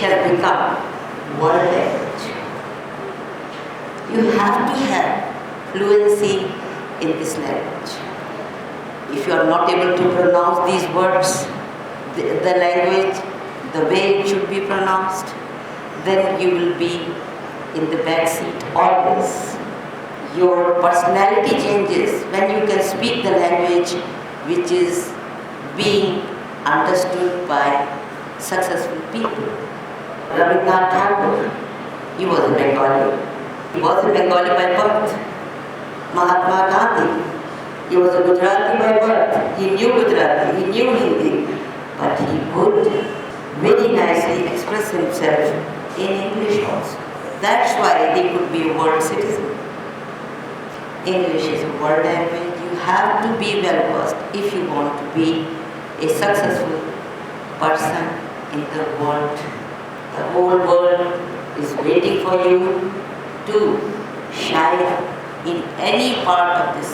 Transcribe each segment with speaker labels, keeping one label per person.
Speaker 1: has become world language. You have to have fluency in this language. If you are not able to pronounce these words, the language, the way it should be pronounced, then you will be in the back seat always. Your personality changes when you can speak the language which is being understood by successful people. Rabindranath Tagore, he was a Bengali. He was a Bengali by birth. Mahatma Gandhi, he was a Gujarati by birth. He knew Gujarati, he knew Hindi, but he could very nicely express himself in English also. That's why he could be a world citizen. English is a world language. You have to be well versed if you want to be a successful person in the world. The whole world is waiting for you to shine in any part of this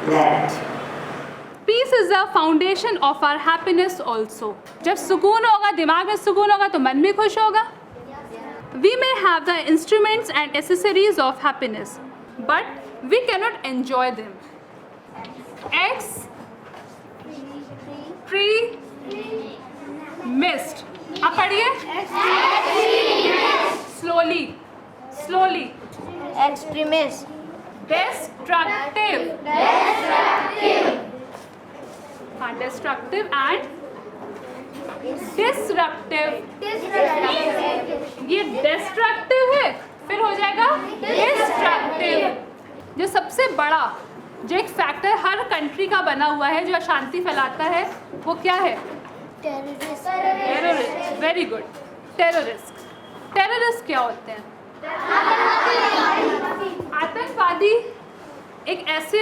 Speaker 1: land.
Speaker 2: Peace is the foundation of our happiness also. जब सुकून होगा, दिमाग में सुकून होगा तो मन भी खुश होगा. We may have the instruments and accessories of happiness, but we cannot enjoy them. X, tree, mist. आप पढ़िए. Slowly, slowly.
Speaker 3: Extremist.
Speaker 2: Destructive. हाँ, destructive and disruptive. ये destructive है, फिर हो जाएगा destructive. जो सबसे बड़ा जो एक फैक्टर हर कंट्री का बना हुआ है जो अशांति फैलाता है वो क्या है? Terrorist. Very good. Terrorist. Terrorist क्या होते हैं? आतंकवादी एक ऐसे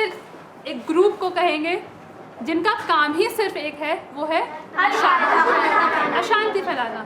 Speaker 2: एक ग्रुप को कहेंगे जिनका काम ही सिर्फ एक है, वो है अशांति फैलाना.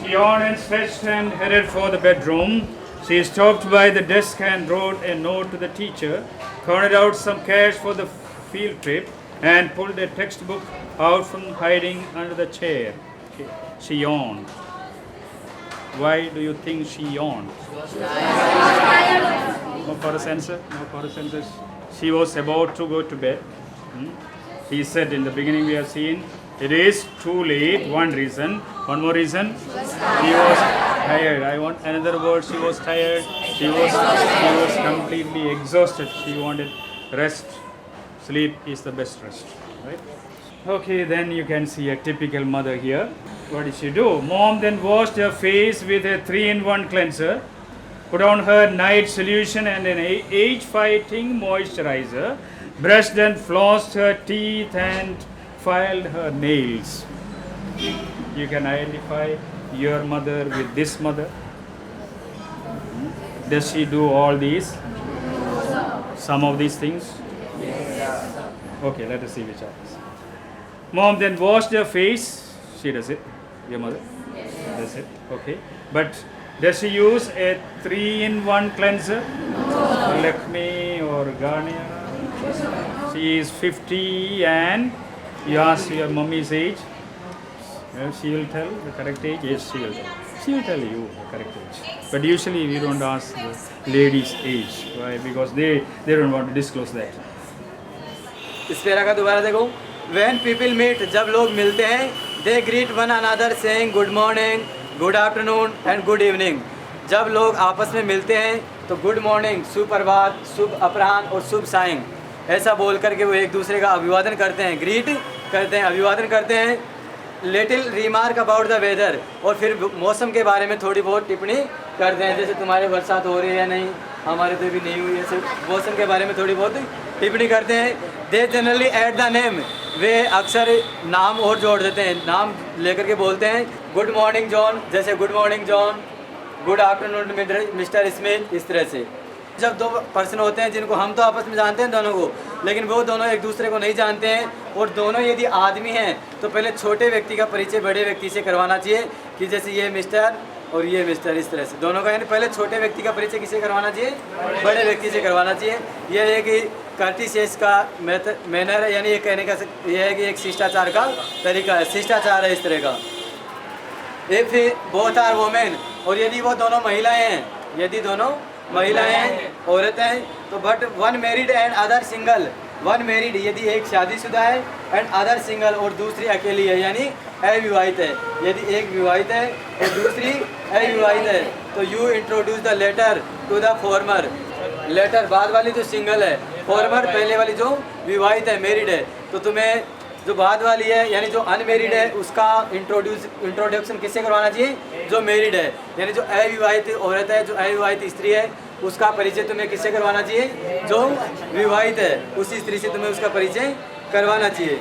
Speaker 4: She yawned and stretched and headed for the bedroom. She stopped by the desk and wrote a note to the teacher, counted out some cash for the field trip, and pulled a textbook out from hiding under the chair. She yawned. Why do you think she yawned? No chorus answer? No chorus answer. She was about to go to bed. He said in the beginning we have seen, it is too late. One reason. One more reason. She was tired. I want another word. She was tired. She was completely exhausted. She wanted rest. Sleep is the best rest. Right? Okay, then you can see a typical mother here. What did she do? Mom then washed her face with a 3-in-1 cleanser, put on her night solution and an age-fighting moisturizer, brushed and flossed her teeth and filed her nails. You can identify your mother with this mother. Does she do all these? Some of these things? Okay, let us see which are these. Mom then washed her face. She does it. Your mother? Does it. Okay. But does she use a 3-in-1 cleanser? Lakme or Garnier? She is 50 and you ask your mummy's age. Well, she will tell the correct age. Yes, she will tell. She will tell you the correct age. But usually we don't ask the lady's age. Why? Because they don't want to disclose that.
Speaker 5: इस पेरा का दोबारा देखो. When people meet, जब लोग मिलते हैं, they greet one another saying good morning, good afternoon and good evening. जब लोग आपस में मिलते हैं तो गुड मॉर्निंग, सुप्रभात, शुभ अपराह्न और शुभ सायं ऐसा बोल करके वो एक दूसरे का अभिवादन करते हैं, ग्रीट करते हैं, अभिवादन करते हैं. Little remark about the weather और फिर मौसम के बारे में थोड़ी बहुत टिप्पणी करते हैं. जैसे तुम्हारे बरसात हो रही है या नहीं, हमारे तो भी नहीं हुई. ऐसे मौसम के बारे में थोड़ी बहुत टिप्पणी करते हैं. They generally at the name, वे अक्सर नाम और जोड़ देते हैं, नाम लेकर के बोलते हैं. गुड मॉर्निंग जॉन, जैसे good morning John, good afternoon mister Smith. इस तरह से जब दो पर्सन होते हैं जिनको हम तो आपस में जानते हैं दोनों को, लेकिन वो दोनों एक दूसरे को नहीं जानते हैं और दोनों यदि आदमी हैं तो पहले छोटे व्यक्ति का परिचय बड़े व्यक्ति से करवाना चाहिए कि जैसे ये मिस्टर और ये मिस्टर, इस तरह से दोनों का, यानी पहले छोटे व्यक्ति का परिचय किसे करवाना चाहिए, बड़े व्यक्ति से करवाना चाहिए। यह है कि कर्टिसियस का मैनर है, यानी ये कहने का यह है कि एक शिष्टाचार का तरीका है, शिष्टाचार है इस तरह का। इफ बोथ आर वोमेन, और यदि वो दोनों महिलाएं हैं, यदि दोनों महिलाएं हैं, औरतें हैं, तो but one married and other single, one married यदि एक शादीशुदा है, एंड अदर सिंगल और दूसरी अकेली है, यानी अविवाहित है। यदि एक विवाहित है और दूसरी अविवाहित है, तो you introduce the latter to the former, latter बाद वाली जो सिंगल है, फॉर्मर पहले वाली जो विवाहित है, मैरिड है, तो तुम्हें जो बाद वाली है यानी जो अनमेरिड है उसका इंट्रोडक्शन किससे करवाना चाहिए, जो मैरिड है, यानी जो अविवाहित औरत है, जो अविवाहित स्त्री है, उसका परिचय तुम्हें किससे करवाना चाहिए, जो विवाहित है, उसी स्त्री से तुम्हें उसका परिचय करवाना चाहिए।